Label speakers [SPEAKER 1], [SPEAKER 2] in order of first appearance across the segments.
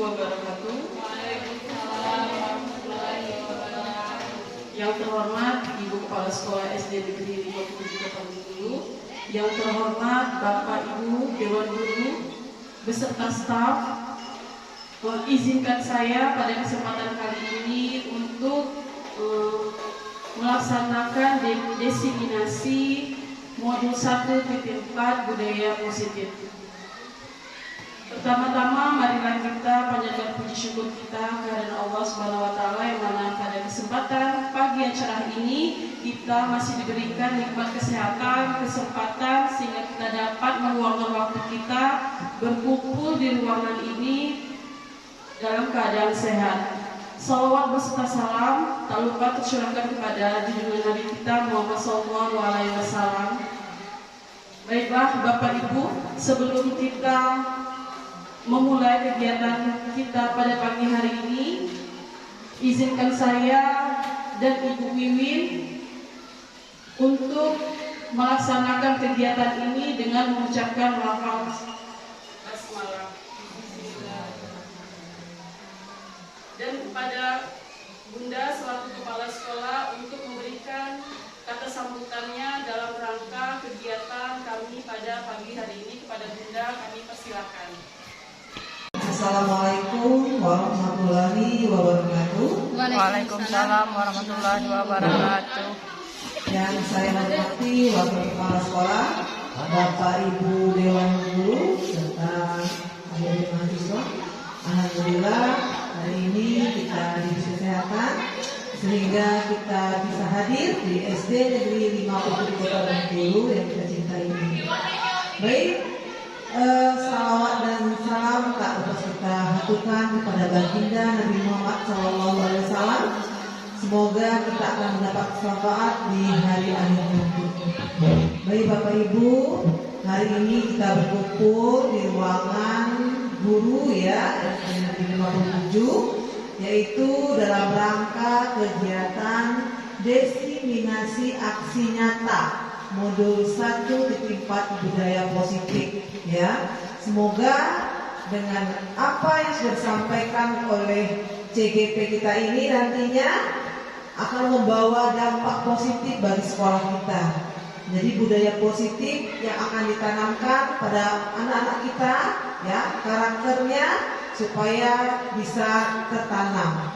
[SPEAKER 1] warahmatullahi wabarakatuh. Yang terhormat Ibu Kepala Sekolah SD Negeri 57 Kota Bengkulu, yang terhormat Bapak Ibu Dewan Guru beserta staf, izinkan saya pada kesempatan kali ini untuk melaksanakan desiminasi modul 1.4 budaya positif. Pertama-tama marilah kita panjatkan puji syukur kita kehadirat Allah Subhanahu wa taala yang mana pada kesempatan pagi yang cerah ini kita masih diberikan nikmat kesehatan, kesempatan sehingga kita dapat meluangkan waktu kita berkumpul di ruangan ini dalam keadaan sehat. Salawat beserta salam tak lupa tercurahkan kepada junjungan Nabi kita Muhammad SAW. Baiklah Bapak Ibu, sebelum kita memulai kegiatan kita pada pagi hari ini, izinkan saya dan Ibu Wiwin untuk melaksanakan kegiatan ini dengan mengucapkan lafaz basmalah. Dan kepada Bunda selaku Kepala Sekolah untuk memberikan kata sambutannya dalam rangka kegiatan kami pada pagi hari ini, kepada Bunda kami persilakan.
[SPEAKER 2] Assalamualaikum warahmatullahi wabarakatuh.
[SPEAKER 3] Waalaikumsalam warahmatullahi wabarakatuh.
[SPEAKER 2] Yang saya hormati Wakil Kepala Sekolah, Bapak Ibu Dewan Guru serta adik-adik mahasiswa. Alhamdulillah hari ini kita diberi kesehatan sehingga kita bisa hadir di SD Negeri 57 Kota Bengkulu yang kita cintai ini. Baik. Salawat dan salam tak lupa kita haturkan kepada baginda Nabi Muhammad SAW. Semoga kita akan mendapat syafaat di hari akhir nanti. Baik Bapak Ibu, hari ini kita berkumpul di ruangan guru ya SD 57, yaitu dalam rangka kegiatan desiminasi aksi nyata modul 1.4 budaya positif ya. Semoga dengan apa yang sudah disampaikan oleh CGP kita ini nantinya akan membawa dampak positif bagi sekolah kita. Jadi budaya positif yang akan ditanamkan pada anak-anak kita ya, karakternya supaya bisa tertanam.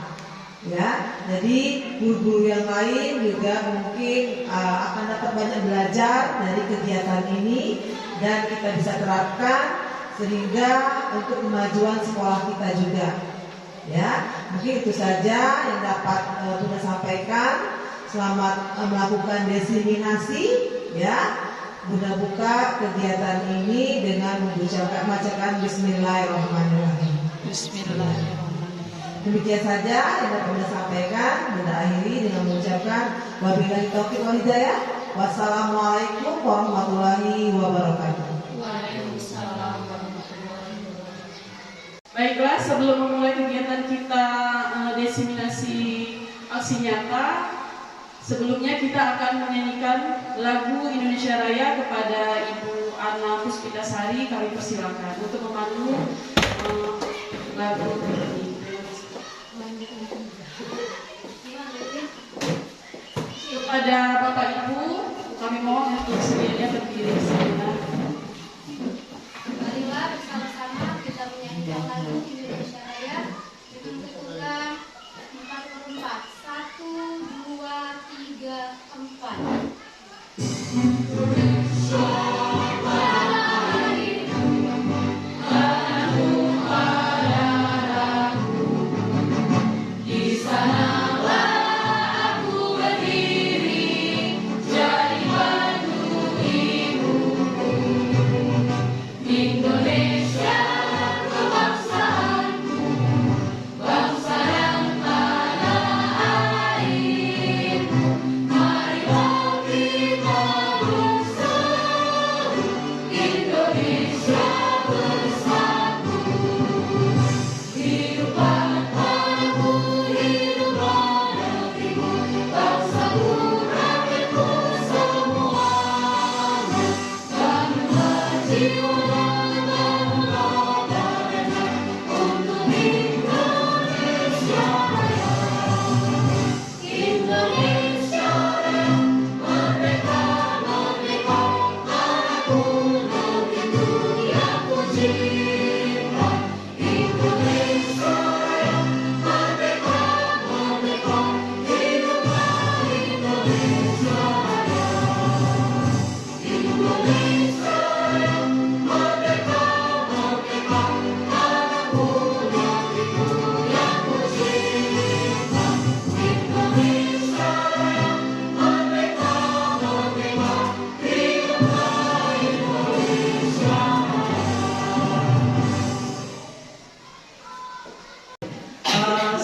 [SPEAKER 2] Ya, jadi guru-guru yang lain juga mungkin akan dapat banyak belajar dari kegiatan ini dan kita bisa terapkan sehingga untuk kemajuan sekolah kita juga. Ya, mungkin itu saja yang dapat Bunda sampaikan. Selamat melakukan desiminasi. Ya, Bunda buka kegiatan ini dengan membacakan Bismillahirrahmanirrahim.
[SPEAKER 3] Bismillahirrahmanirrahim.
[SPEAKER 2] Demikian saja yang dapat Bunda sampaikan. Bunda akhiri dengan mengucapkan wabillahi taufiq wal hidayah. Wassalamualaikum warahmatullahi wabarakatuh.
[SPEAKER 1] Waalaikumsalam warahmatullahi wabarakatuh. Baiklah, sebelum memulai kegiatan kita desiminasi aksi nyata, sebelumnya kita akan menyanyikan lagu Indonesia Raya kepada Ibu Ana Puspitasari. Kami persilakan untuk memandu lagu ini. Kepada Bapak Ibu, kami mohon untuk sedianya berdiri sejenak.
[SPEAKER 4] Marilah bersama-sama kita menyanyikan lagu Indonesia Raya dengan ulang 4/4. 1, 2, 3, 4.
[SPEAKER 5] Mari kita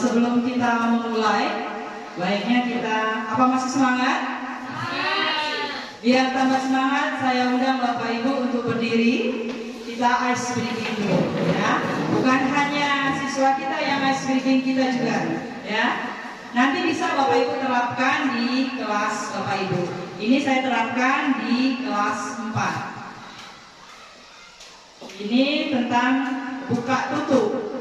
[SPEAKER 2] Sebelum kita memulai, baiknya kita masih semangat? Biar tambah semangat, saya undang Bapak Ibu untuk berdiri. Kita ice breathing dulu, ya. Bukan hanya siswa kita yang ice breathing, kita juga, ya. Nanti bisa Bapak Ibu terapkan di kelas Bapak Ibu. Ini saya terapkan di kelas 4. Ini tentang buka tutup.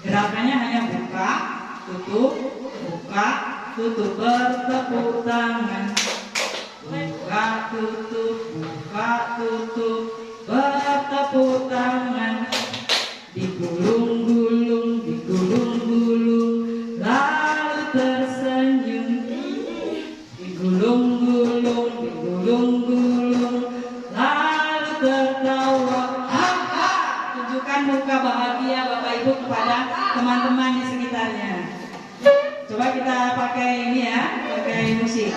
[SPEAKER 2] Gerakannya hanya buka, tutup, bertepuk tangan. Buka, tutup, bertepuk tangan. Digulung-gulung, lalu tersenyum. Digulung-gulung, lalu tertawa. Tunjukkan muka bahagia Bapak Ibu kepada teman-teman di sekitarnya. Coba kita pakai ini ya, pakai musik.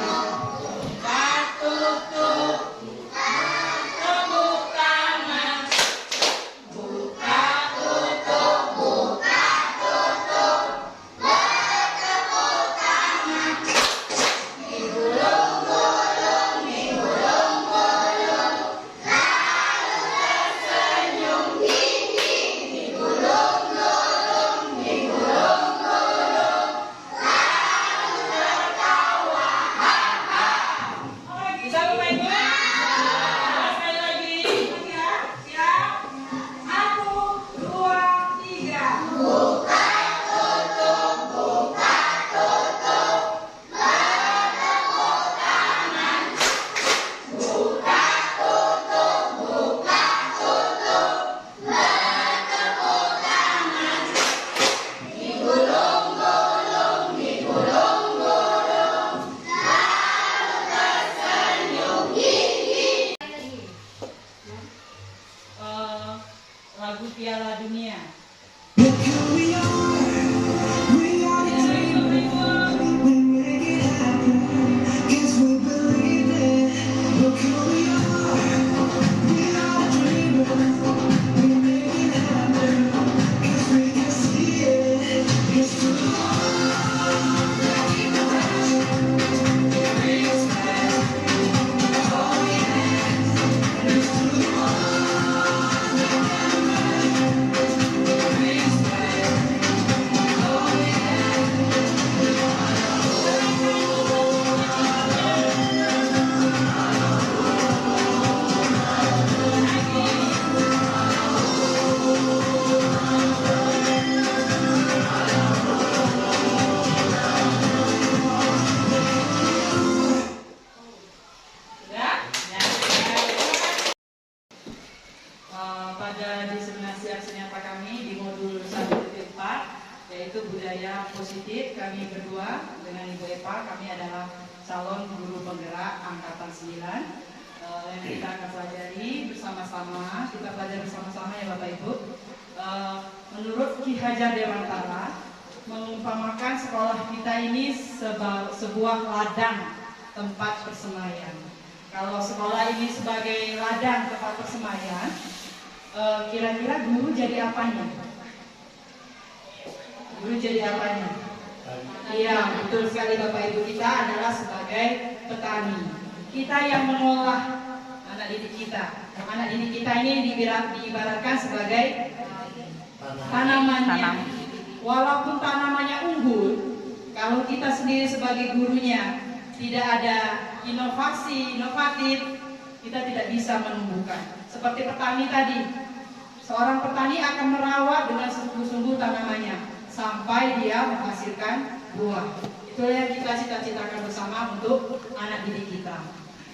[SPEAKER 2] Lagu Piala Dunia. Pada diseminasi aksi nyata kami di modul 1.4 yaitu budaya positif, kami berdua dengan Ibu Eva, kami adalah calon guru penggerak angkatan 9 yang kita akan pelajari bersama-sama. Kita belajar bersama-sama ya Bapak Ibu. Menurut Ki Hajar Dewantara mengumpamakan sekolah kita ini sebuah ladang tempat persemaian. Kalau sekolah ini sebagai ladang tempat persemaian, kira-kira guru jadi apanya? Guru jadi apanya? Iya, betul sekali Bapak Ibu, kita adalah sebagai petani. Kita yang mengolah anak didik kita. Anak didik kita ini diibaratkan sebagai tanamannya. Walaupun tanamannya unggul, kalau kita sendiri sebagai gurunya tidak ada inovatif, kita tidak bisa menumbuhkan. Seperti petani tadi, seorang petani akan merawat dengan sungguh-sungguh tanamannya sampai dia menghasilkan buah. Itulah yang kita cita-citakan bersama untuk anak didik kita.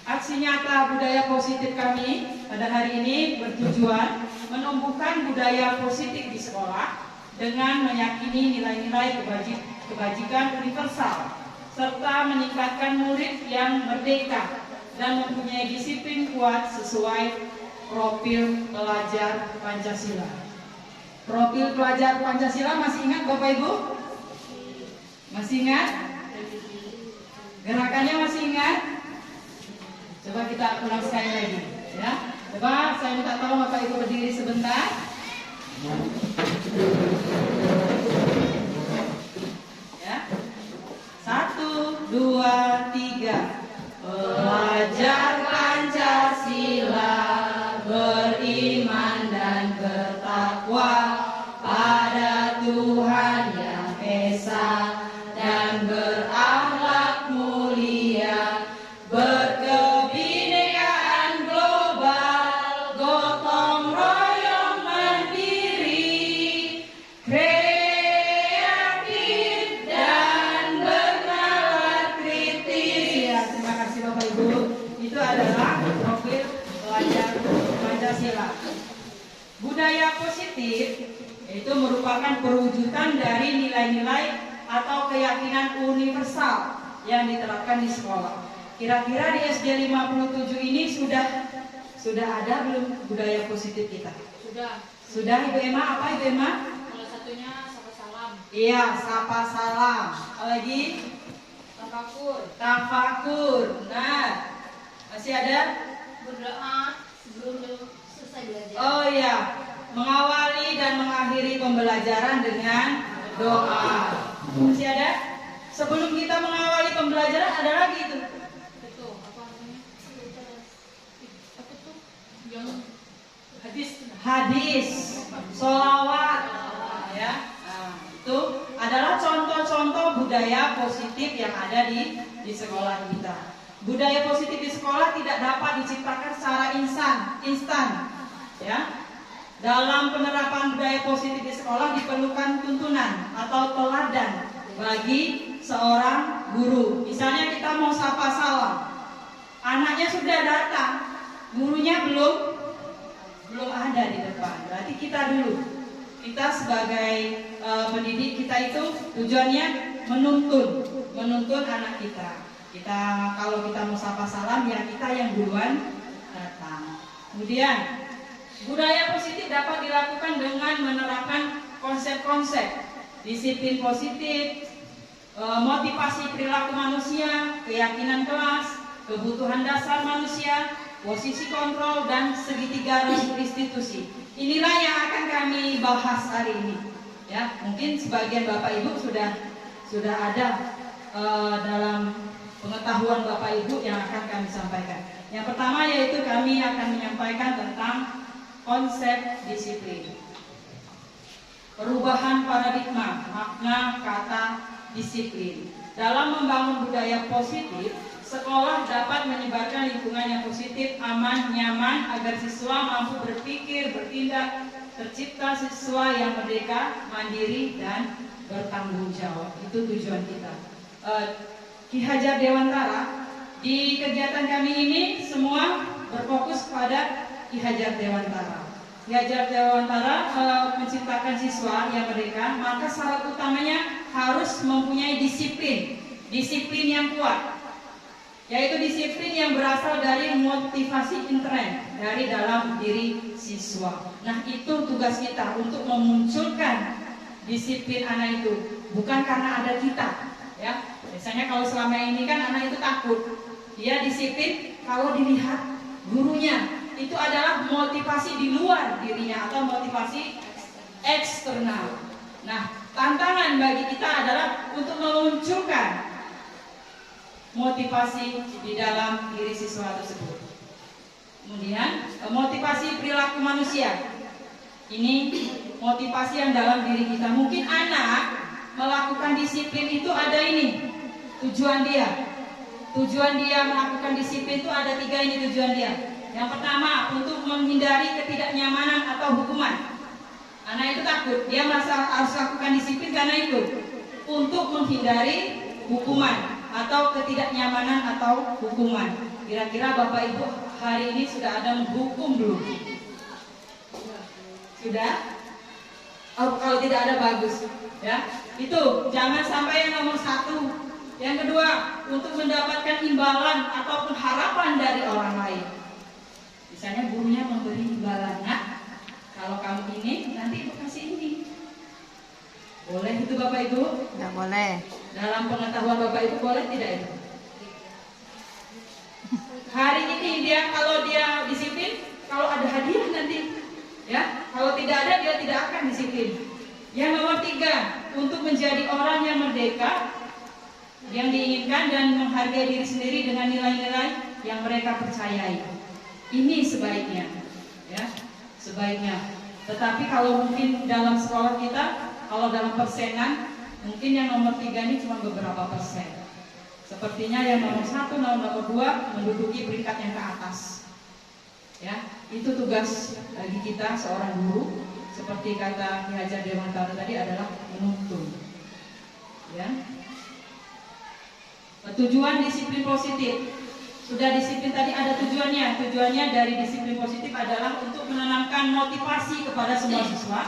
[SPEAKER 2] Aksi nyata budaya positif kami pada hari ini bertujuan menumbuhkan budaya positif di sekolah dengan meyakini nilai-nilai kebajikan universal serta meningkatkan murid yang merdeka dan mempunyai disiplin kuat sesuai profil pelajar Pancasila. Profil pelajar Pancasila masih ingat Bapak Ibu? Masih ingat? Gerakannya masih ingat? Coba kita ulang sekali lagi.
[SPEAKER 5] Ya, coba saya minta tolong Bapak Ibu berdiri sebentar. Ya, 1, 2, 3. Belajar Pancasila, beriman dan bertakwa pada Tuhan Yang Esa dan berakhlak mulia, berkebinekaan global, gotong royong mandiri, kreatif dan bernalar kritis. Ya, terima kasih Bapak Ibu. Itu adalah profil pelajar Pancasila. Budaya positif itu merupakan perwujudan dari nilai-nilai atau keyakinan universal yang diterapkan di sekolah. Kira-kira di SD 57 ini sudah ada belum budaya positif kita? Sudah Ibu Emma, apa Ibu Emma?
[SPEAKER 3] Salah satunya sapa salam.
[SPEAKER 5] Iya, sapa salam. Lagi tafakur. Nah, masih ada?
[SPEAKER 4] Berdoa sebelum selesai belajar.
[SPEAKER 5] Oh iya, mengawali dan mengakhiri pembelajaran dengan doa. Masih ada? Sebelum kita mengawali pembelajaran ada lagi itu.
[SPEAKER 3] Itu apa namanya? Apa tuh? Yang
[SPEAKER 5] Hadis, sholawat, ya. Nah, itu adalah contoh-contoh budaya positif yang ada di sekolah kita. Budaya positif di sekolah tidak dapat diciptakan secara instan, ya. Dalam penerapan budaya positif di sekolah diperlukan tuntunan atau teladan bagi seorang guru. Misalnya kita mau sapa salam, anaknya sudah datang, gurunya belum ada di depan. Berarti kita sebagai pendidik kita itu tujuannya menuntun anak kita. Kalau kita mau sapa salam, ya kita yang duluan datang. Kemudian budaya positif dapat dilakukan dengan menerapkan konsep-konsep disiplin positif, motivasi perilaku manusia, keyakinan kelas, kebutuhan dasar manusia, posisi kontrol, dan segitiga restitusi. Inilah yang akan kami bahas hari ini. Ya, mungkin sebagian Bapak Ibu sudah ada dalam pengetahuan Bapak Ibu yang akan kami sampaikan. Yang pertama yaitu kami akan menyampaikan tentang konsep disiplin. Perubahan paradigma makna kata disiplin. Dalam membangun budaya positif, sekolah dapat menyebarkan lingkungan yang positif, aman, nyaman agar siswa mampu berpikir, bertindak, tercipta siswa yang merdeka, mandiri, dan bertanggung jawab. Itu tujuan kita. Ki Hajar Dewantara, di kegiatan kami ini semua berfokus pada Ki Hajar Dewantara. Ki Hajar Dewantara menciptakan siswa yang merdeka, maka syarat utamanya harus mempunyai disiplin yang kuat, yaitu disiplin yang berasal dari motivasi intern dari dalam diri siswa. Nah, itu tugas kita untuk memunculkan disiplin anak itu, bukan karena ada kita, ya. Biasanya kalau selama ini kan anak itu takut, dia disiplin kalau dilihat gurunya. Itu adalah motivasi di luar dirinya atau motivasi eksternal. Nah, tantangan bagi kita adalah untuk memunculkan motivasi di dalam diri siswa tersebut. Kemudian motivasi perilaku manusia. Ini motivasi yang dalam diri kita. Mungkin anak melakukan disiplin itu ada ini tujuan dia. Tujuan dia melakukan disiplin itu ada 3 ini tujuan dia. Yang pertama, untuk menghindari ketidaknyamanan atau hukuman. Anak itu takut, dia merasa harus lakukan disiplin karena itu, untuk menghindari hukuman atau ketidaknyamanan atau hukuman. Kira-kira Bapak Ibu hari ini sudah ada menghukum belum? Sudah? Oh, kalau tidak ada bagus, ya. Itu jangan sampai yang nomor 1. Yang kedua, untuk mendapatkan imbalan ataupun harapan dari orang lain. Misalnya gurunya memberi imbalan, nah kalau kamu ini nanti ibu kasih ini. Boleh itu Bapak Ibu?
[SPEAKER 3] Nggak boleh.
[SPEAKER 5] Dalam pengetahuan Bapak Ibu boleh tidak itu? Hari ini kalau dia disiplin kalau ada hadiah nanti. Ya, kalau tidak ada dia tidak akan disiplin. Yang nomor 3, untuk menjadi orang yang merdeka, yang diinginkan dan menghargai diri sendiri dengan nilai-nilai yang mereka percayai. Ini sebaiknya, ya, sebaiknya. Tetapi kalau mungkin dalam sekolah kita, kalau dalam persenan, mungkin yang nomor 3 ini cuma beberapa persen. Sepertinya yang nomor 1, nomor 2 menduduki peringkat yang ke atas. Ya, itu tugas bagi kita seorang guru. Seperti kata Ki Hajar Dewantara tadi adalah menuntun. Ya. Tujuan disiplin positif. Sudah disiplin tadi ada tujuannya. Tujuannya dari disiplin positif adalah untuk menanamkan motivasi kepada semua siswa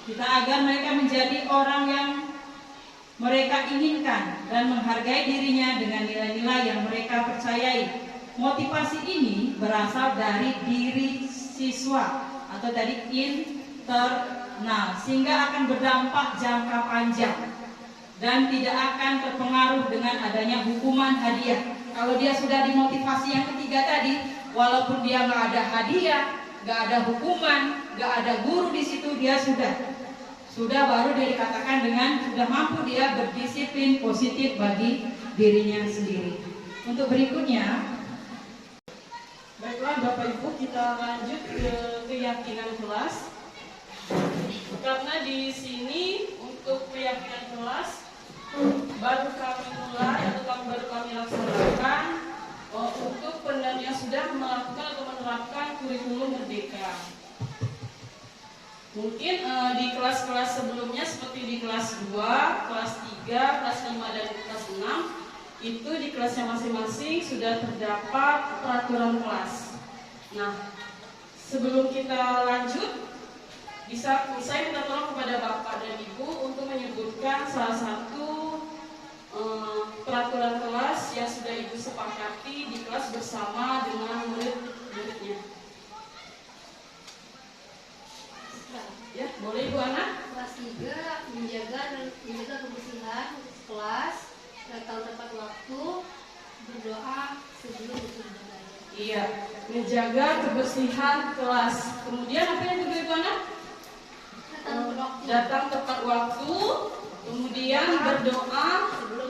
[SPEAKER 5] kita agar mereka menjadi orang yang mereka inginkan dan menghargai dirinya dengan nilai-nilai yang mereka percayai. Motivasi ini berasal dari diri siswa atau dari internal, sehingga akan berdampak jangka panjang dan tidak akan terpengaruh dengan adanya hukuman hadiah. Kalau dia sudah dimotivasi yang ketiga tadi, walaupun dia nggak ada hadiah, nggak ada hukuman, nggak ada guru di situ, dia sudah baru dia dikatakan dengan sudah mampu dia berdisiplin positif bagi dirinya sendiri. Untuk berikutnya,
[SPEAKER 1] Baiklah Bapak Ibu, kita lanjut ke keyakinan kelas. Karena di sini untuk keyakinan kelas baru kami mulai atau baru kami laksanakan untuk yang sudah melakukan atau menerapkan kurikulum merdeka. Mungkin di kelas-kelas sebelumnya seperti di kelas 2, kelas 3, kelas 5 dan kelas 6 itu di kelasnya masing-masing sudah terdapat peraturan kelas. Nah, sebelum kita lanjut, saya minta tolong kepada Bapak dan Ibu untuk menyebutkan salah satu peraturan kelas yang sudah Ibu sepakati di kelas bersama dengan murid-muridnya. Ya, boleh Ibu Ana?
[SPEAKER 4] Kelas 3 menjaga kebersihan kelas, tahu tepat waktu, berdoa sebelum beribadah.
[SPEAKER 1] Iya, menjaga kebersihan kelas. Kemudian apa yang kedua Ibu Ana? Datang tepat waktu, kemudian berdoa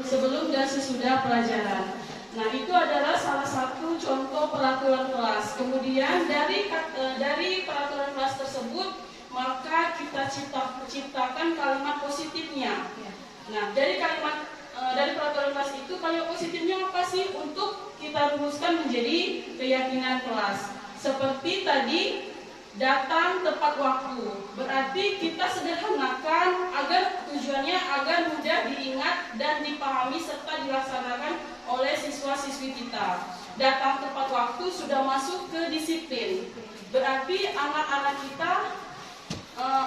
[SPEAKER 1] sebelum dan sesudah pelajaran. Nah, itu adalah salah satu contoh peraturan kelas. Kemudian dari peraturan kelas tersebut, maka kita ciptakan kalimat positifnya. Nah, dari peraturan kelas itu, kalimat positifnya apa sih untuk kita rumuskan menjadi keyakinan kelas? Seperti tadi, datang tepat waktu. Berarti kita sederhanakan agar tujuannya agar mudah diingat dan dipahami serta dilaksanakan oleh siswa-siswi kita. Datang tepat waktu sudah masuk ke disiplin. Berarti anak-anak kita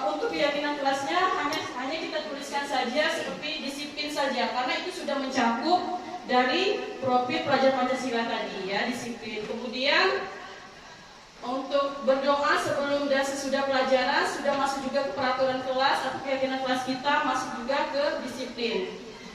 [SPEAKER 1] untuk keyakinan kelasnya hanya kita tuliskan saja seperti disiplin saja, karena itu sudah mencakup dari profil pelajar Pancasila tadi ya, disiplin. Kemudian untuk berdoa sebelum dan sesudah pelajaran sudah masuk juga ke peraturan kelas atau keyakinan kelas kita, masuk juga ke disiplin.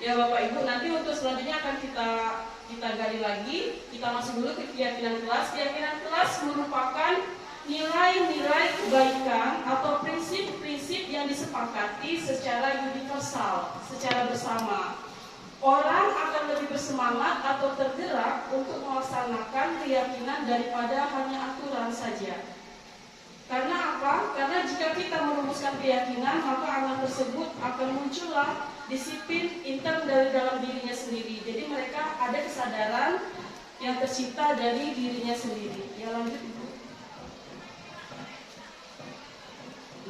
[SPEAKER 1] Ya Bapak Ibu, nanti untuk selanjutnya akan kita gali lagi. Kita masuk dulu ke keyakinan kelas. Keyakinan kelas merupakan nilai-nilai kebaikan atau prinsip-prinsip yang disepakati secara universal, secara bersama. Orang akan lebih bersemangat atau tergerak untuk melaksanakan keyakinan daripada hanya aturan saja. Karena apa? Karena jika kita merumuskan keyakinan, maka anak tersebut akan muncullah disiplin intern dari dalam dirinya sendiri. Jadi mereka ada kesadaran yang tercipta dari dirinya sendiri. Ya, lanjut Ibu.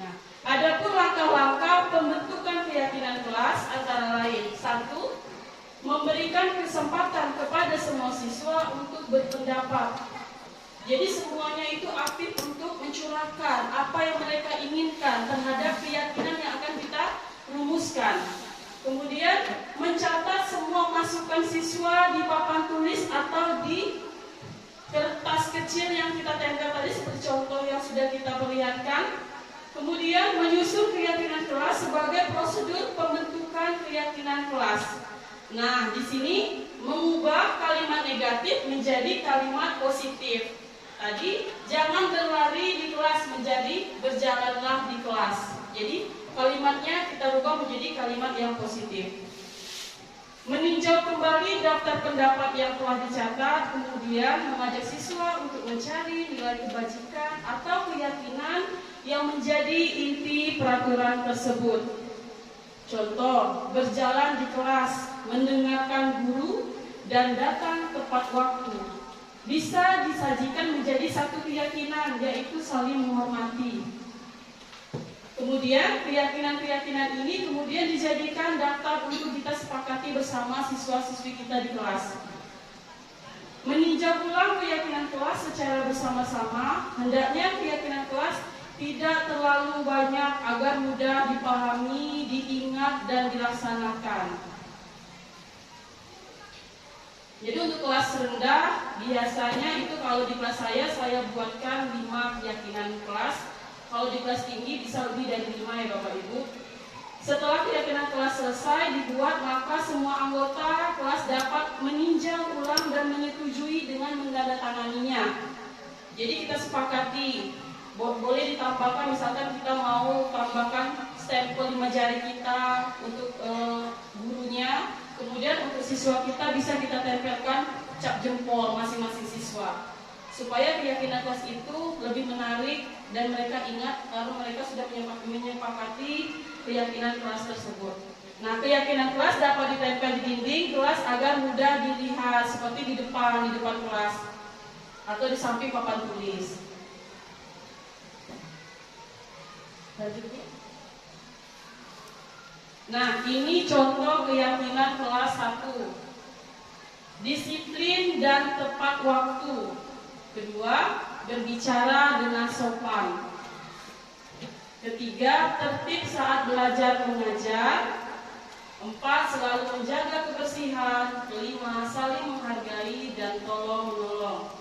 [SPEAKER 1] Nah, adapun langkah-langkah pembentukan keyakinan kelas antara lain: 1. Memberikan kesempatan kepada semua siswa untuk berpendapat. Jadi semuanya itu aktif untuk mencurahkan apa yang mereka inginkan terhadap keyakinan yang akan kita rumuskan. Kemudian mencatat semua masukan siswa di papan tulis atau di kertas kecil yang kita tempel tadi seperti contoh yang sudah kita perlihatkan. Kemudian menyusun keyakinan kelas sebagai prosedur pembentukan keyakinan kelas. Nah, di sini mengubah kalimat negatif menjadi kalimat positif. Tadi jangan berlari di kelas menjadi berjalanlah di kelas. Jadi kalimatnya kita rubah menjadi kalimat yang positif. Meninjau kembali daftar pendapat yang telah dicatat, kemudian mengajak siswa untuk mencari nilai kebajikan atau keyakinan yang menjadi inti peraturan tersebut. Contoh, berjalan di kelas, mendengarkan guru, dan datang tepat waktu. Bisa disajikan menjadi satu keyakinan, yaitu saling menghormati. Kemudian keyakinan-keyakinan ini kemudian dijadikan daftar untuk kita sepakati bersama siswa-siswi kita di kelas. Meninjau ulang keyakinan kelas secara bersama-sama, hendaknya keyakinan kelas tidak terlalu banyak agar mudah dipahami, diingat, dan dilaksanakan. Jadi untuk kelas rendah, biasanya itu kalau di kelas saya buatkan 5 keyakinan kelas. Kalau di kelas tinggi bisa lebih dari 5 ya Bapak Ibu. Setelah keyakinan kelas selesai dibuat, maka semua anggota kelas dapat meninjau ulang dan menyetujui dengan menandatanganinya. Jadi kita sepakati, boleh ditambahkan, misalkan kita mau tambahkan stempel 5 jari kita untuk gurunya. Kemudian untuk siswa kita bisa kita tempelkan cap jempol masing-masing siswa, supaya keyakinan kelas itu lebih menarik dan mereka ingat karena mereka sudah menyepakati keyakinan kelas tersebut. Nah, keyakinan kelas dapat ditempel di dinding kelas agar mudah dilihat, seperti di depan kelas atau di samping papan tulis. Lanjut. Nah, ini contoh keyakinan kelas 1. Disiplin dan tepat waktu. Kedua, berbicara dengan sopan. Ketiga, tertib saat belajar mengajar. 4, selalu menjaga kebersihan. 5, saling menghargai dan tolong menolong.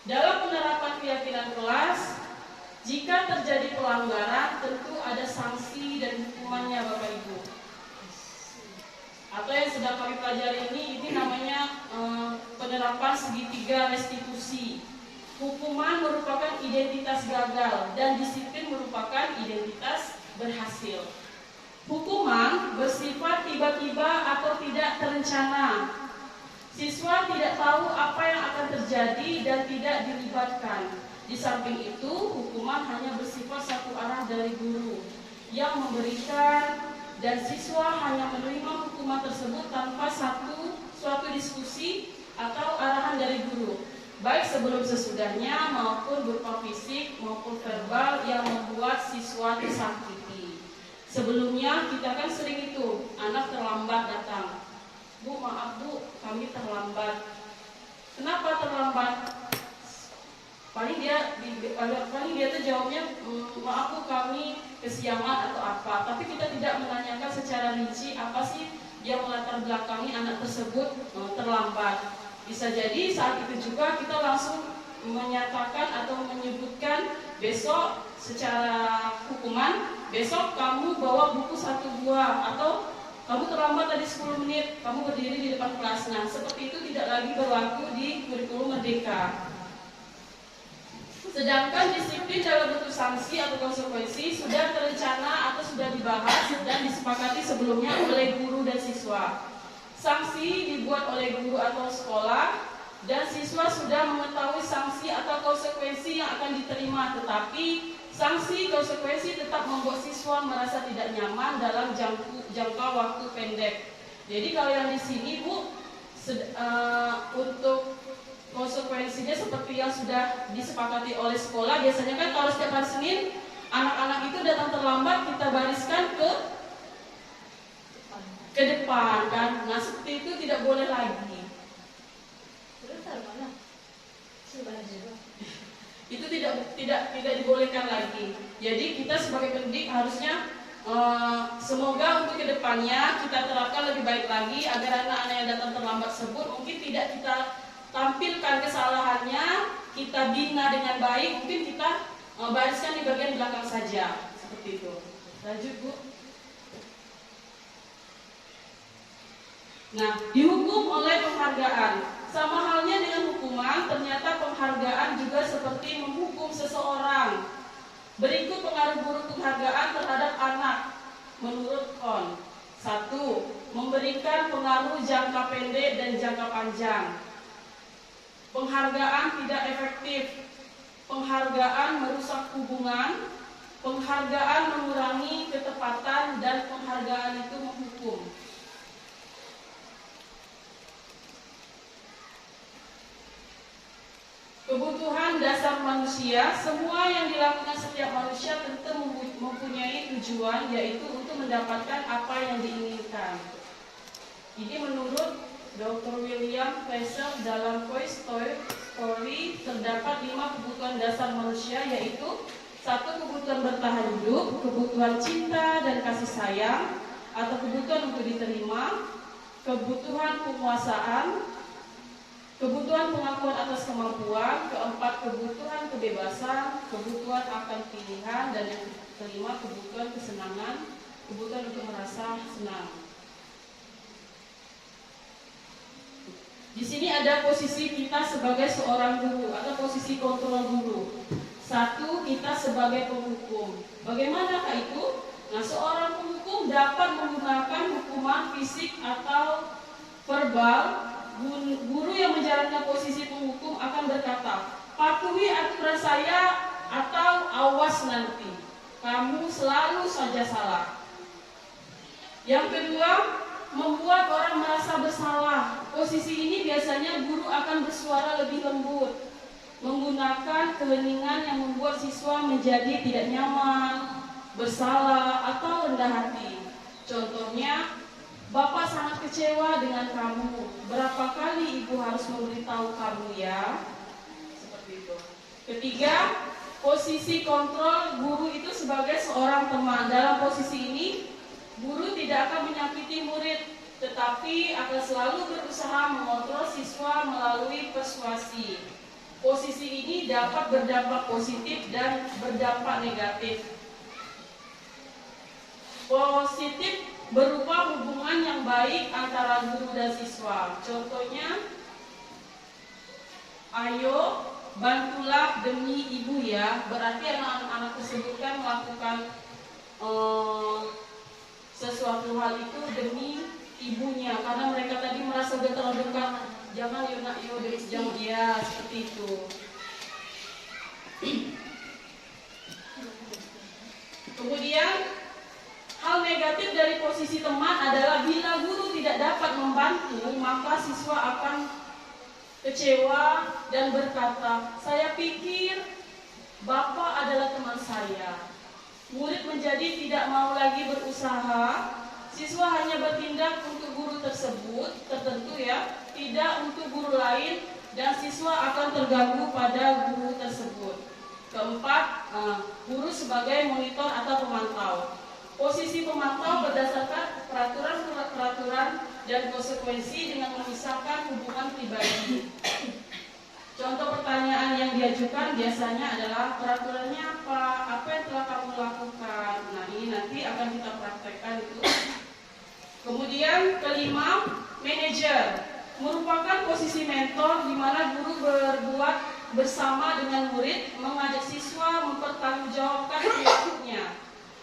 [SPEAKER 1] Dalam penerapan keyakinan kelas, jika terjadi pelanggaran, tentu ada sanksi dan hukumannya Bapak Ibu. Atau yang sedang kami pelajari ini namanya penerapan segitiga restitusi. Hukuman merupakan identitas gagal dan disiplin merupakan identitas berhasil. Hukuman bersifat tiba-tiba atau tidak terencana. Siswa tidak tahu apa yang akan terjadi dan tidak dilibatkan. Di samping itu, hukuman hanya bersifat satu arah dari guru yang memberikan, dan siswa hanya menerima hukuman tersebut tanpa suatu diskusi atau arahan dari guru, baik sebelum sesudahnya maupun berupa fisik maupun verbal yang membuat siswa tersakiti. Sebelumnya kita kan sering itu, anak terlambat datang. Bu, maaf Bu, kami terlambat. Kenapa terlambat? Paling dia tuh jawabnya, maaf Bu, kami kesiangan atau apa. Tapi kita tidak menanyakan secara rinci apa sih yang melatar belakangi anak tersebut terlambat. Bisa jadi saat itu juga kita langsung menyatakan atau menyebutkan besok secara hukuman, besok kamu bawa buku 1 buah, atau kamu terlambat tadi 10 menit, kamu berdiri di depan kelas. Nah, seperti itu tidak lagi berlaku di kurikulum Merdeka. Sedangkan disiplin dalam bentuk sanksi atau konsekuensi sudah terencana atau sudah dibahas dan disepakati sebelumnya oleh guru dan siswa. Sanksi dibuat oleh guru atau sekolah dan siswa sudah mengetahui sanksi atau konsekuensi yang akan diterima, tetapi sanksi konsekuensi tetap membuat siswa merasa tidak nyaman dalam jangka waktu pendek. Jadi kalau yang di sini Bu, untuk konsekuensinya seperti yang sudah disepakati oleh sekolah. Biasanya kan kalau setiap hari Senin anak-anak itu datang terlambat, kita bariskan ke depan kan. Nah, seperti itu tidak boleh lagi. Itu tidak dibolehkan lagi. Jadi kita sebagai pendidik harusnya semoga untuk kedepannya kita terapkan lebih baik lagi agar anak-anak yang datang terlambat tersebut mungkin tidak kita tampilkan kesalahannya, kita bina dengan baik, mungkin kita bariskan di bagian belakang saja, seperti itu. Lanjut Bu. Nah, dihukum oleh penghargaan. Sama halnya dengan hukuman, ternyata penghargaan juga seperti menghukum seseorang. Berikut pengaruh buruk penghargaan terhadap anak menurut Kohn. 1. Memberikan pengaruh jangka pendek dan jangka panjang. Penghargaan tidak efektif. Penghargaan merusak hubungan. Penghargaan mengurangi ketepatan dan penghargaan itu menghukum. Kebutuhan dasar manusia, semua yang dilakukan setiap manusia tentu mempunyai tujuan, yaitu untuk mendapatkan apa yang diinginkan. Ini menurut Dr. William Faisal dalam Toy Story terdapat 5 kebutuhan dasar manusia, yaitu 1. Kebutuhan bertahan hidup, kebutuhan cinta dan kasih sayang atau kebutuhan untuk diterima, kebutuhan penguasaan, kebutuhan pengakuan atas kemampuan, 4. Kebutuhan kebebasan, kebutuhan akan pilihan, dan yang kelima kebutuhan kesenangan, kebutuhan untuk merasa senang. Di sini ada posisi kita sebagai seorang guru atau posisi kontrol guru. 1. Kita sebagai penghukum. Bagaimanakah itu? Nah, seorang penghukum dapat menggunakan hukuman fisik atau verbal. Guru yang menjalankan posisi penghukum akan berkata, patuhi aturan saya atau awas nanti, kamu selalu saja salah. Yang kedua, membuat orang merasa bersalah. Posisi ini biasanya guru akan bersuara lebih lembut, menggunakan keheningan yang membuat siswa menjadi tidak nyaman, bersalah, atau rendah hati. Contohnya, Bapak sangat kecewa dengan kamu. Berapa kali Ibu harus memberitahu kamu ya? Seperti itu. Ketiga, posisi kontrol guru itu sebagai seorang teman. Dalam posisi ini, guru tidak akan menyakiti murid, tetapi akan selalu berusaha mengontrol siswa melalui persuasi. Posisi ini dapat berdampak positif dan berdampak negatif. Positif berupa hubungan yang baik antara guru dan siswa. Contohnya, ayo bantulah demi ibu ya. Berarti anak-anak tersebut kan melakukan sesuatu hal itu demi ibunya, karena mereka tadi merasa sudah terlalu dekat. Jangan Yuna, jangan ya, seperti itu. Kemudian hal negatif dari posisi teman adalah bila guru tidak dapat membantu, maka siswa akan kecewa dan berkata, saya pikir Bapak adalah teman saya. Murid menjadi tidak mau lagi berusaha, siswa hanya bertindak untuk guru tersebut, tertentu ya, tidak untuk guru lain, dan siswa akan terganggu pada guru tersebut. Keempat, guru sebagai monitor atau pemantau. Posisi pemantau berdasarkan peraturan dan konsekuensi dengan memisahkan hubungan pribadi. Contoh pertanyaan yang diajukan biasanya adalah peraturannya apa yang telah kamu lakukan. Nah, ini nanti akan kita praktekkan itu. Kemudian kelima, manajer merupakan posisi mentor di mana guru berbuat bersama dengan murid, mengajak siswa mempertanggungjawabkan perilakunya,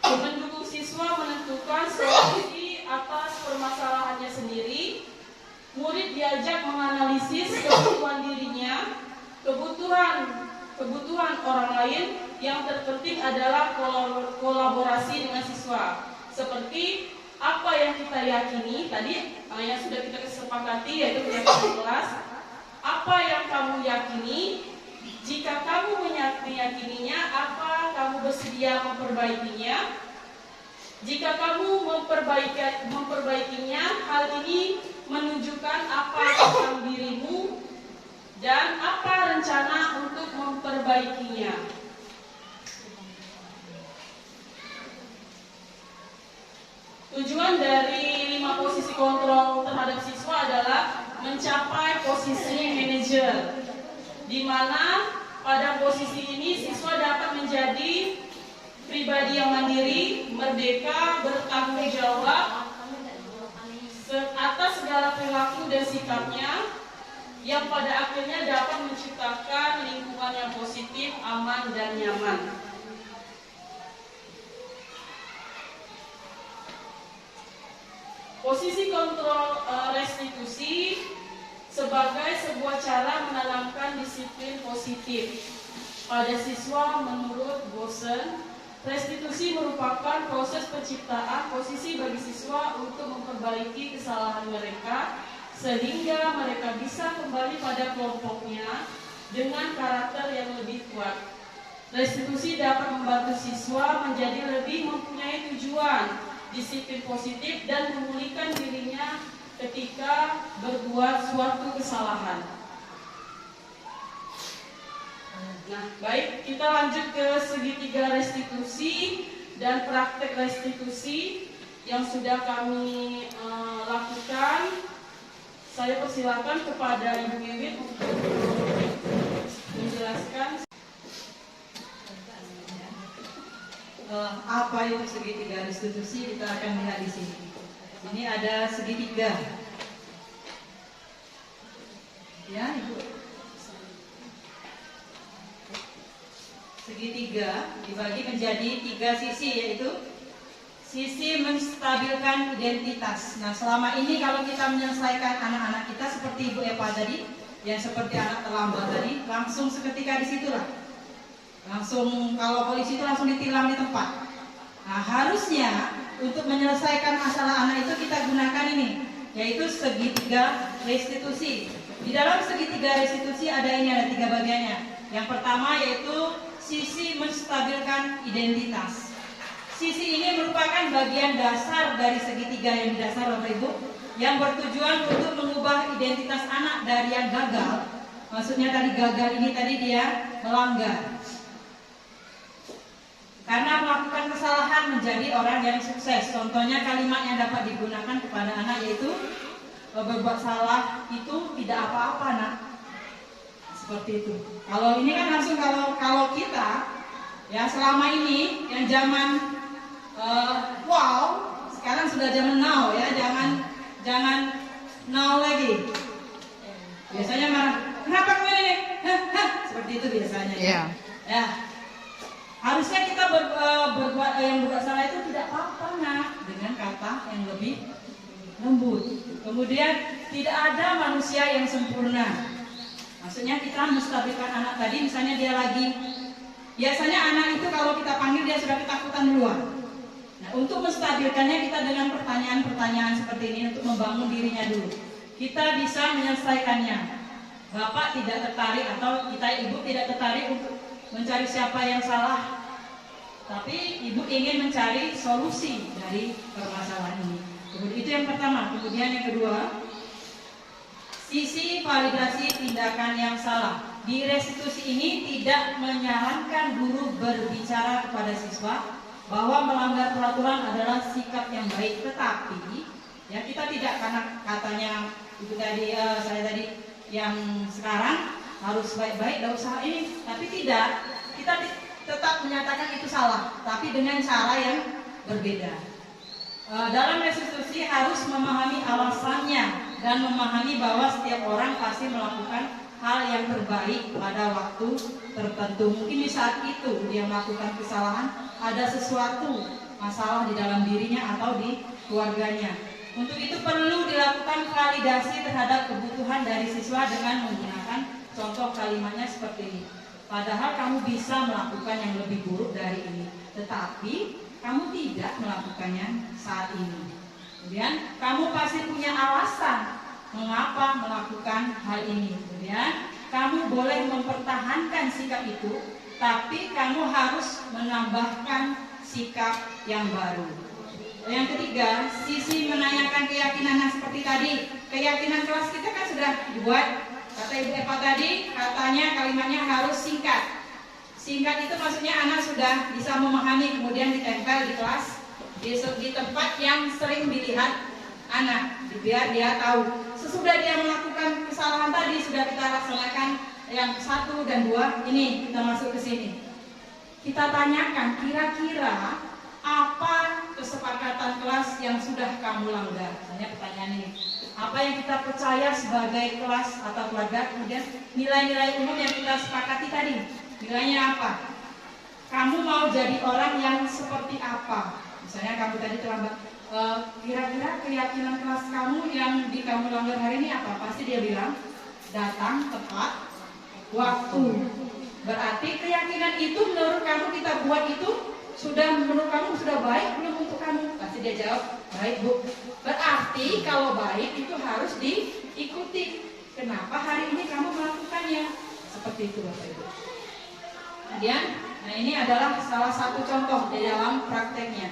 [SPEAKER 1] mendukung siswa menentukan solusi atas permasalahannya sendiri. Murid diajak menganalisis kebutuhan dirinya, kebutuhan orang lain. Yang terpenting adalah kolaborasi dengan siswa. Seperti apa yang kita yakini tadi, yang sudah kita kesepakati, yaitu keyakinan kelas. Apa yang kamu yakini? Jika kamu meyakininya, apa kamu bersedia memperbaikinya? Jika kamu memperbaikinya, hal ini menunjukkan apa tentang dirimu dan apa rencana untuk memperbaikinya. Tujuan dari 5 posisi kontrol terhadap siswa adalah mencapai posisi manajer, di mana pada posisi ini siswa dapat menjadi pribadi yang mandiri, merdeka, bertanggung jawab, atas segala perilaku dan sikapnya yang pada akhirnya dapat menciptakan lingkungan yang positif, aman, dan nyaman. Posisi kontrol restitusi sebagai sebuah cara menanamkan disiplin positif pada siswa. Menurut Bosen, restitusi merupakan proses penciptaan posisi bagi siswa untuk memperbaiki kesalahan mereka sehingga mereka bisa kembali pada kelompoknya dengan karakter yang lebih kuat. Restitusi dapat membantu siswa menjadi lebih mempunyai tujuan, disiplin positif, dan memulihkan dirinya ketika berbuat suatu kesalahan. Nah, baik, kita lanjut ke segitiga restitusi dan praktek restitusi yang sudah kami lakukan. Saya persilakan kepada Ibu Wiwit untuk menjelaskan
[SPEAKER 5] apa itu segitiga restitusi. Kita akan lihat di sini. Ini ada segitiga, ya Ibu. Segitiga dibagi menjadi 3 sisi, yaitu sisi menstabilkan identitas. Nah, selama ini kalau kita menyelesaikan anak-anak kita seperti Ibu Eva tadi, yang seperti anak terlambat tadi, langsung seketika disitulah. Langsung kalau polisi itu langsung ditilang di tempat. Nah, harusnya untuk menyelesaikan masalah anak itu kita gunakan ini, yaitu segitiga restitusi. Di dalam segitiga restitusi ada 3 bagiannya. Yang pertama yaitu sisi menstabilkan identitas. Sisi ini merupakan bagian dasar dari segitiga yang dasar, Bapak Ibu, yang bertujuan untuk mengubah identitas anak dari yang gagal. Maksudnya tadi gagal ini tadi dia melanggar. Karena melakukan kesalahan menjadi orang yang sukses. Contohnya kalimat yang dapat digunakan kepada anak yaitu berbuat salah itu tidak apa-apa, nak. Seperti itu. Kalau ini kan langsung kalau kita ya selama ini yang zaman wow, sekarang sudah zaman now ya, jangan now lagi. Biasanya marah, kenapa kamu ini? Seperti itu biasanya.
[SPEAKER 6] Yeah.
[SPEAKER 5] Ya. Harusnya kita berbuat yang berbuat salah itu tidak apa-apa, nak, dengan kata yang lebih lembut. Kemudian tidak ada manusia yang sempurna. Maksudnya kita menstabilkan anak tadi, misalnya dia lagi, biasanya anak itu kalau kita panggil dia sudah ketakutan duluan. Nah, untuk menstabilkannya kita dengan pertanyaan-pertanyaan seperti ini untuk membangun dirinya dulu. Kita bisa menyelesaikannya. Bapak tidak tertarik atau kita ibu tidak tertarik untuk mencari siapa yang salah, tapi ibu ingin mencari solusi dari permasalahan ini. Kemudian itu yang pertama. Kemudian yang kedua, sisi validasi tindakan yang salah. Di restitusi ini tidak menyarankan guru berbicara kepada siswa bahwa melanggar peraturan adalah sikap yang baik, tetapi ya kita tidak, karena katanya ibu tadi, saya tadi yang sekarang harus baik-baik, tidak usah ini, tapi tidak, kita tetap menyatakan itu salah, tapi dengan cara yang berbeda. Dalam restitusi harus memahami alasannya dan memahami bahwa setiap orang pasti melakukan hal yang terbaik pada waktu tertentu. Mungkin di saat itu dia melakukan kesalahan, ada sesuatu masalah di dalam dirinya atau di keluarganya. Untuk itu perlu dilakukan validasi terhadap kebutuhan dari siswa dengan menggunakan contoh kalimatnya seperti ini. Padahal kamu bisa melakukan yang lebih buruk dari ini, tetapi kamu tidak melakukannya saat ini. Kemudian kamu pasti punya alasan mengapa melakukan hal ini. Kemudian kamu boleh mempertahankan sikap itu, tapi kamu harus menambahkan sikap yang baru. Yang ketiga, sisi menanyakan keyakinan. Nah, seperti tadi, keyakinan kelas kita kan sudah dibuat. Kata Ibu Eva tadi, katanya kalimatnya harus singkat. Singkat itu maksudnya anak sudah bisa memahami, kemudian ditempel di kelas, di tempat yang sering dilihat anak, biar dia tahu. Sesudah dia melakukan kesalahan tadi, sudah kita laksanakan yang 1 dan 2, ini kita masuk ke sini. Kita tanyakan kira-kira apa kesepakatan kelas yang sudah kamu langgar? Misalnya pertanyaan ini, apa yang kita percaya sebagai kelas atau keluarga, kemudian nilai-nilai umum yang kita sepakati tadi, nilainya apa? Kamu mau jadi orang yang seperti apa? Misalnya kamu tadi terlambat, kira-kira keyakinan kelas kamu yang di kamu langgar hari ini apa? Pasti dia bilang, datang tepat waktu. Berarti keyakinan itu menurut kamu kita buat itu sudah menurut kamu sudah baik belum untuk kamu? Pasti dia jawab, baik Bu. Berarti kalau baik itu harus diikuti. Kenapa hari ini kamu melakukannya? Seperti itu Bapak Ibu. Kemudian, nah ini adalah salah satu contoh di dalam prakteknya.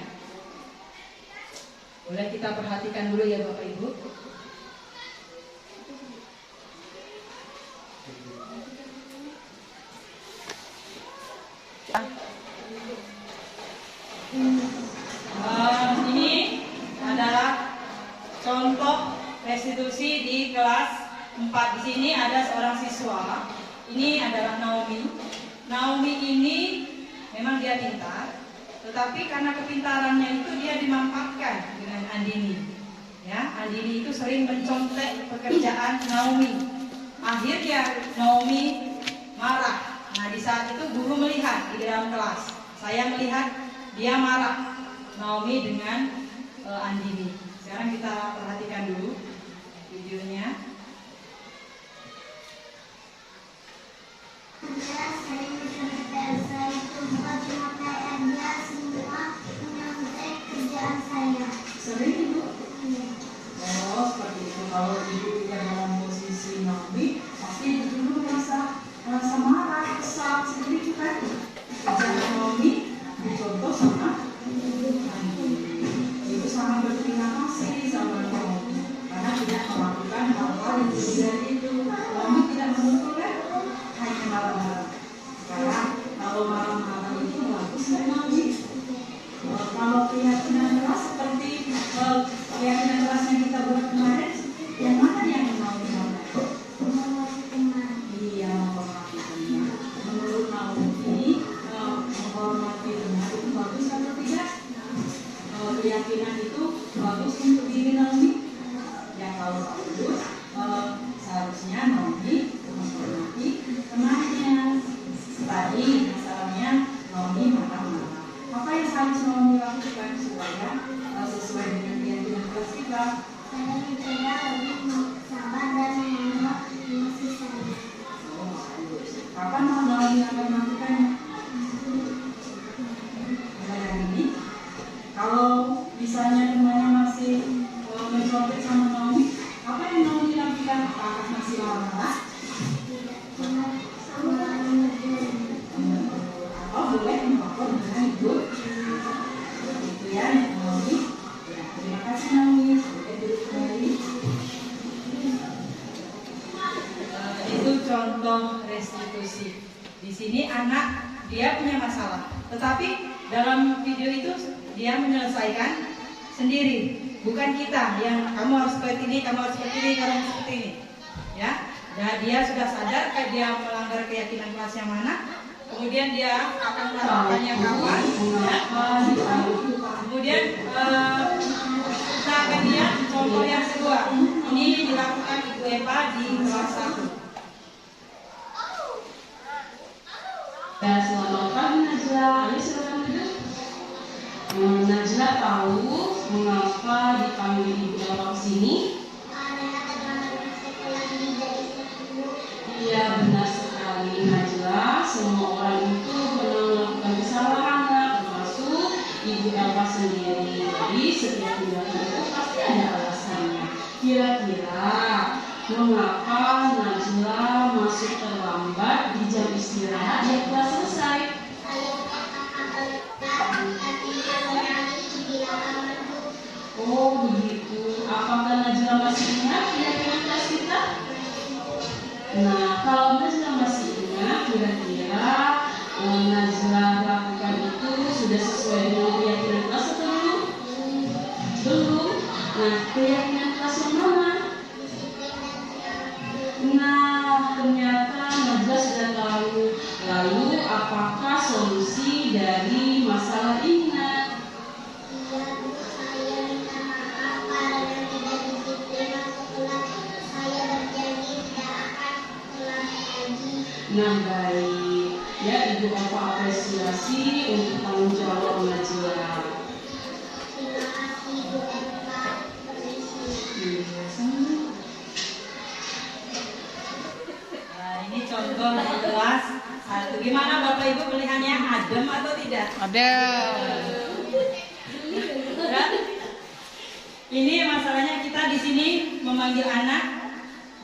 [SPEAKER 5] Boleh kita perhatikan dulu ya Bapak Ibu. Ini adalah contoh restitusi di kelas 4. Di sini ada seorang siswa. Ini adalah Naomi. Naomi ini memang dia pintar, tetapi karena kepintarannya itu dia dimanfaatkan dengan Andini. Ya, Andini itu sering mencontek pekerjaan Naomi. Akhirnya Naomi marah. Nah, di saat itu guru melihat di dalam kelas. Saya melihat dia marah Naomi dengan Andini. Sekarang kita perhatikan dulu videonya.
[SPEAKER 4] Saya itu bukan cuma kayak dia semua menyontek kerjaan saya.
[SPEAKER 2] Sering Ibu? Oh, seperti itu. Kalau Ibu tidak dalam posisi Naomi, pasti Ibu dulu merasa marah, kesal sendiri kan? Kerjaan Naomi dicontoh sama Ibu sangat berterima kasih sama Naomi karena tidak melakukan hal-hal yang tidak itu. Naomi tidak memukul kan? Hanya marah-marah. Sekarang kalau marah-marah itu bagus kan Naomi? Kalau keyakinan keras seperti keyakinan keras yang kita buat kemarin, yang mana yang Naomi mau? Iya, menghormati teman. Menurut Naomi, menghormati teman itu bagus atau tidak? Keyakinan itu bagus untuk diri Naomi. Ya kalau bagus, seharusnya Naomi menghormati temannya. Tadi masalahnya Naomi marah-marah. Apa yang harus Naomi lakukan supaya sesuai dengan keyakinan keras kita?
[SPEAKER 4] Saya mencoba lebih sabar dan menolak emosi saya.
[SPEAKER 2] Oh, bagus. Kapan Naomi akan melakukannya? Mulai hari ini. Kalau misalnya temannya masih mencontek sama Naomi, apa yang Naomi lakukan? Apakah masih marah? Oh, boleh melapor dengan Ibu. Itu ya, Naomi. Ya, terima kasih Naomi. Sampai duduk kembali. Itu contoh restitusi. Di sini anak dia punya masalah, tetapi dalam video itu dia menyelesaikan sendiri, bukan kita yang kamu harus seperti ini, kamu harus seperti ini, kamu harus seperti ini, ya. Dan dia sudah sadar kalau dia melanggar keyakinan kelas yang mana, kemudian dia akan melakukannya kapan, ya. Kemudian kita akan lihat contoh yang kedua. Ini dilakukan Ibu Eva di kelas 1.
[SPEAKER 1] Dan selamat pagi Najla. Ayo silakan duduk. Najla tahu mengapa dipanggil Ibu Eva ke sini? Iya, benar sekali Najla. Semua orang itu pernah melakukan kesalahan, termasuk Ibu Eva sendiri. Jadi setiap tindakan itu pasti ada alasannya. Kira-kira mengapa Najla masuk terlambat di jam istirahat yang telah selesai? Oh begitu. Apakah Najla masih ingat keyakinan kelas kita? Nah, kalau Najla masih ingat, kira-kira Najla lakukan itu sudah sesuai dengan keyakinan kelas atau belum? Belum. Nah, keyakinan kelas yang mana? Nah, ternyata Najla sudah tahu. Lalu, apakah solusi dari masalah ini?
[SPEAKER 4] Iya,
[SPEAKER 1] Nah baik, ya Ibu Bapak apresiasi untuk tanggung jawab mengajar.
[SPEAKER 5] Nah, ini contoh yang kelas 1. Gimana Bapak Ibu melihatnya, adem atau tidak?
[SPEAKER 3] Ada.
[SPEAKER 5] Ya? Ini masalahnya kita di sini memanggil anak,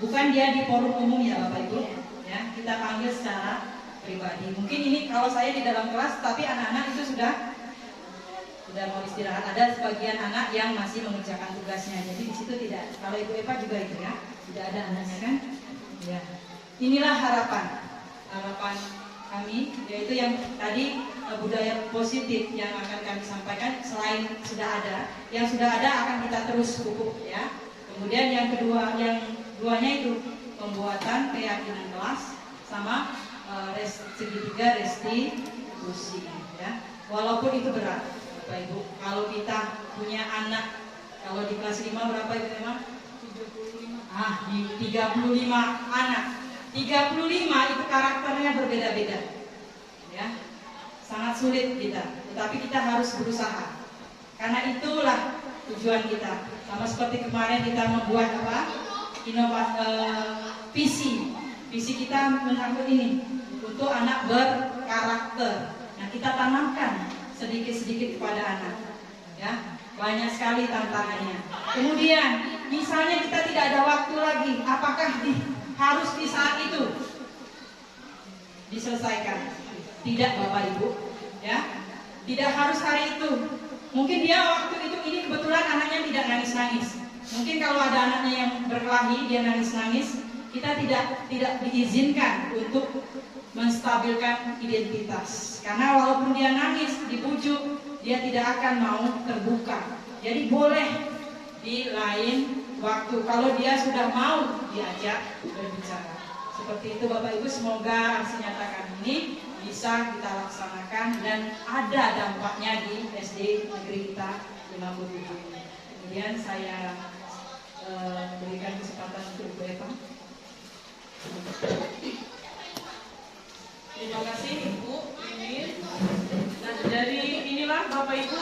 [SPEAKER 5] bukan dia di forum umum ya Bapak Ibu. Ya, kita panggil secara pribadi. Mungkin ini kalau saya di dalam kelas, tapi anak-anak itu sudah mau istirahat. Ada sebagian anak yang masih mengerjakan tugasnya. Jadi di situ tidak. Kalau Ibu Eva juga itu ya, tidak ada anaknya kan? Ya. Inilah harapan kami, yaitu yang tadi budaya positif yang akan kami sampaikan. Selain sudah ada, yang sudah ada akan kita terus pupuk ya. Kemudian yang duanya itu pembuatan keyakinan kelas sama segitiga restitusi ya. Walaupun itu berat Bapak Ibu, kalau kita punya anak, kalau di kelas 5 berapa itu memang? 35. Di 35 anak. 35 itu karakternya berbeda-beda. Ya. Sangat sulit kita, tetapi kita harus berusaha. Karena itulah tujuan kita. Sama seperti kemarin kita membuat visi kita menyangkut ini untuk anak berkarakter. Nah, kita tanamkan sedikit-sedikit kepada anak. Ya, banyak sekali tantangannya. Kemudian, misalnya kita tidak ada waktu lagi, apakah harus di saat itu diselesaikan? Tidak Bapak Ibu, ya. Tidak harus hari itu. Mungkin dia waktu itu ini kebetulan anaknya tidak nangis-nangis. Mungkin kalau ada anaknya yang berkelahi, dia nangis-nangis, kita tidak diizinkan untuk menstabilkan identitas. Karena walaupun dia nangis, dibujuk, dia tidak akan mau terbuka. Jadi boleh di lain waktu kalau dia sudah mau diajak berbicara. Seperti itu Bapak Ibu, semoga aksi nyatakan ini bisa kita laksanakan dan ada dampaknya di SD negeri kita 57 ini. Kemudian saya berikan kesempatan untuk Ibu Eva.
[SPEAKER 1] Terima kasih Ibu Wiwin. Nah dari inilah Bapak Ibu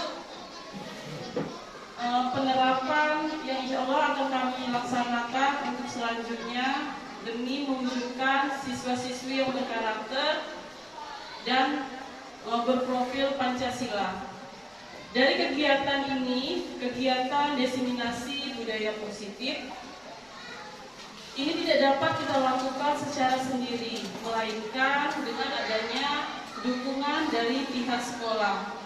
[SPEAKER 1] penerapan yang insya Allah akan kami laksanakan untuk selanjutnya demi mewujudkan siswa-siswi yang berkarakter dan berprofil Pancasila. Dari kegiatan ini, kegiatan diseminasi budaya positif, ini tidak dapat kita lakukan secara sendiri, melainkan dengan adanya dukungan dari pihak sekolah.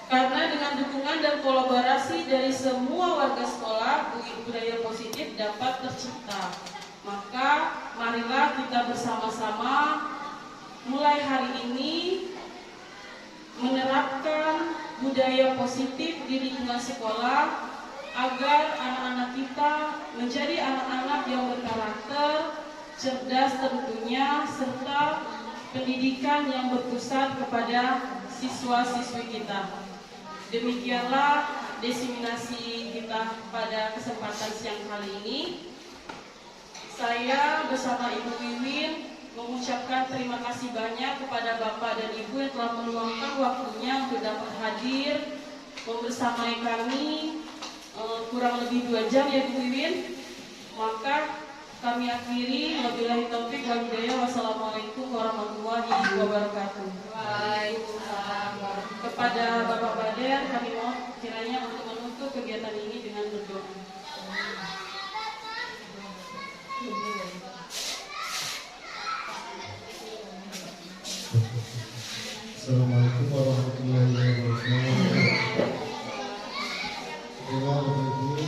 [SPEAKER 1] Karena dengan dukungan dan kolaborasi dari semua warga sekolah, budaya positif dapat tercipta. Maka marilah kita bersama-sama mulai hari ini menerapkan budaya positif di lingkungan sekolah agar anak-anak kita menjadi anak-anak yang berkarakter, cerdas tentunya, serta pendidikan yang berpusat kepada siswa-siswi kita. Demikianlah diseminasi kita pada kesempatan siang kali ini. Saya bersama Ibu Wiwin mengucapkan terima kasih banyak kepada Bapak dan Ibu yang telah meluangkan waktunya untuk dapat hadir membersamai kami kurang lebih 2 jam ya Bu Wiwin. Maka kami akhiri, wabillahi taufik wal hidayah. Wassalamualaikum warahmatullahi wabarakatuh.
[SPEAKER 3] Waalaikumsalam.
[SPEAKER 1] Kepada Bapak Bader kami mohon kiranya untuk menutup kegiatan ini dengan berdoa.
[SPEAKER 6] Assalamualaikum warahmatullahi wabarakatuh. Bapak Ibu,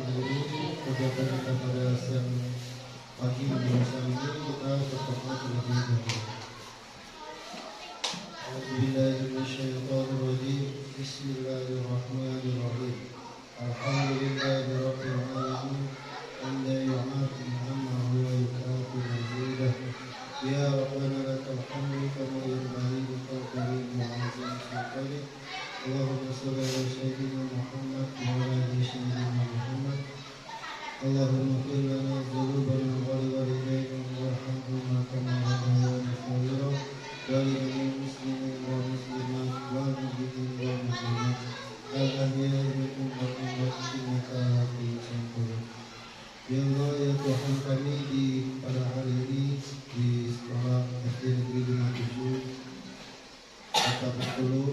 [SPEAKER 6] guru kegiatan kita pada siang pagi di masa ini kita bertemu terlebih dahulu. A'udzubillahiminasyaitonirrajim. Bismillahirrahmanirrahim. Alhamdulillahirabbil alamin. Hamdan yu'afi ni'amahu wa yukafi mazidah. Ya Rabbana lakal hamdu kama yanbaghi li fadlika wa 'azimi sultanik. Allahumma shalli ala sayyidina Muhammad wa ala ali sayyidina kegiatan kami pada hari ini di sekolah SD Negeri 57 Kota Bengkulu.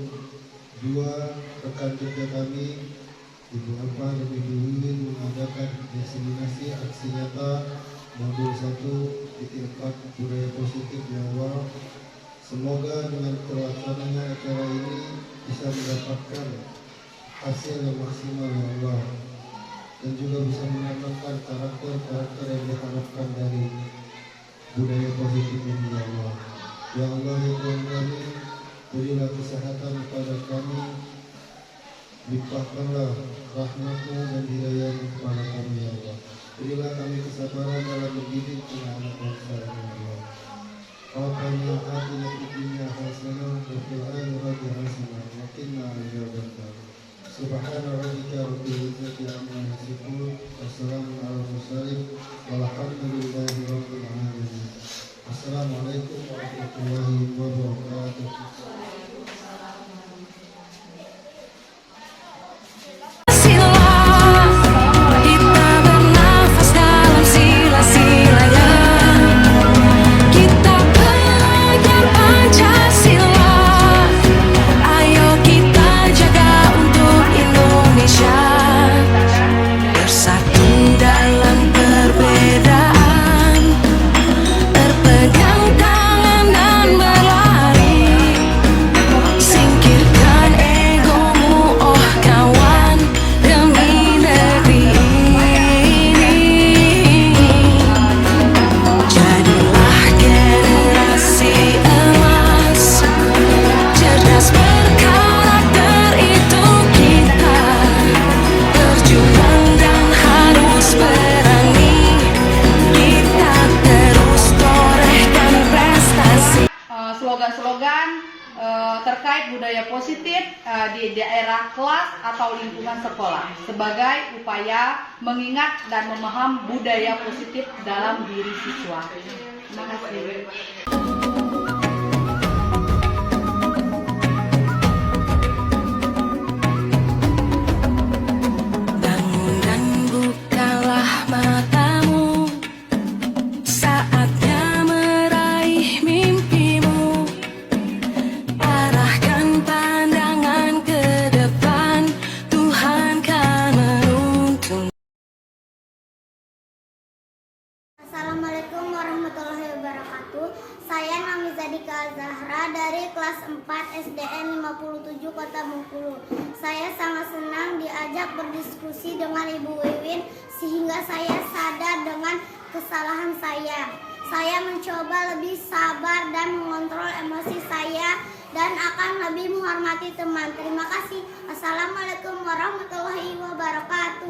[SPEAKER 6] Dua rekan kerja kami, Ibu Alfa dan Ibu Wiwin, mengadakan diseminasi aksi nyata modul 1.4 budaya positif di awal. Semoga dengan terlaksananya acara ini bisa mendapatkan hasil yang maksimal ya Allah, dan juga bisa menanamkan karakter-karakter yang diharapkan dari budaya positif ini ya Allah. Ya Allah ya Tuhan kami, berilah kesehatan kepada kami, limpahkanlah rahmat-Mu dan hidayah-Mu kepada kami ya Allah. Berilah kami kesabaran dalam mendidik anak bangsa ya Allah. Rabbana atina fid dunya hasanah wa fil akhirati hasanah wa qina adzabannar. Subhana rabbika rabbil izzati amma yasifun, wassalamun alal mursalin, walhamdulillahi rabbil alamin. Assalamualaikum warahmatullahi wabarakatuh.
[SPEAKER 3] Slogan-slogan terkait budaya positif di daerah kelas atau lingkungan sekolah sebagai upaya mengingat dan memaham budaya positif dalam diri siswa. Terima kasih.
[SPEAKER 4] Assalamualaikum warahmatullahi wabarakatuh. Saya Namiza Dika Zahra dari kelas 4 SDN 57 Kota Bengkulu. Saya sangat senang diajak berdiskusi dengan Ibu Wiwin sehingga saya sadar dengan kesalahan saya. Saya mencoba lebih sabar dan mengontrol emosi saya dan akan lebih menghormati teman. Terima kasih. Assalamualaikum warahmatullahi wabarakatuh.